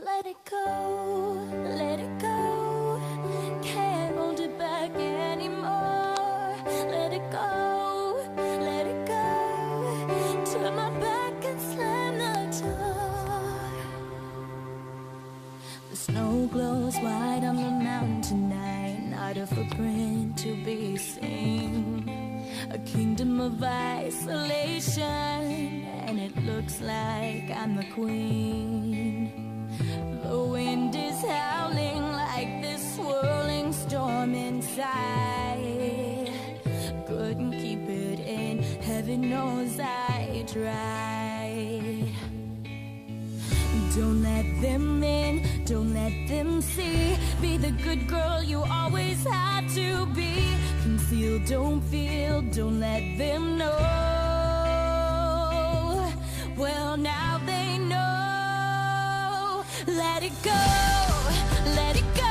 Let it go, let it go. Can't hold it back anymore. Let it go, let it go. Turn my back and slam the door. The snow glows white on the mountain tonight. Not a footprint to be seen. A kingdom of isolation, and it looks like I'm the queen. The wind is howling like this swirling storm inside. Couldn't keep it in, heaven knows I tried. Don't let them in, don't let them see. Be the good girl you always had to be. Conceal, don't feel, don't let them know. Well, now they know. Let it go, let it go.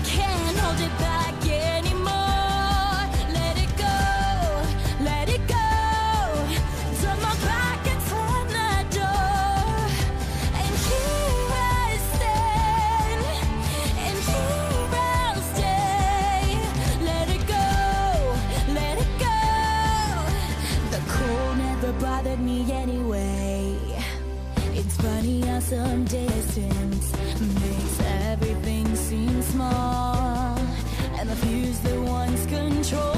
Can't hold it back anymore. Let it go, let it go. Turn my back and slam the door. And here I stand, and here I'll stay. Let it go, let it go. The cold never bothered me anyway. It's funny how some distance makes everything seem small, and the fears that once controlled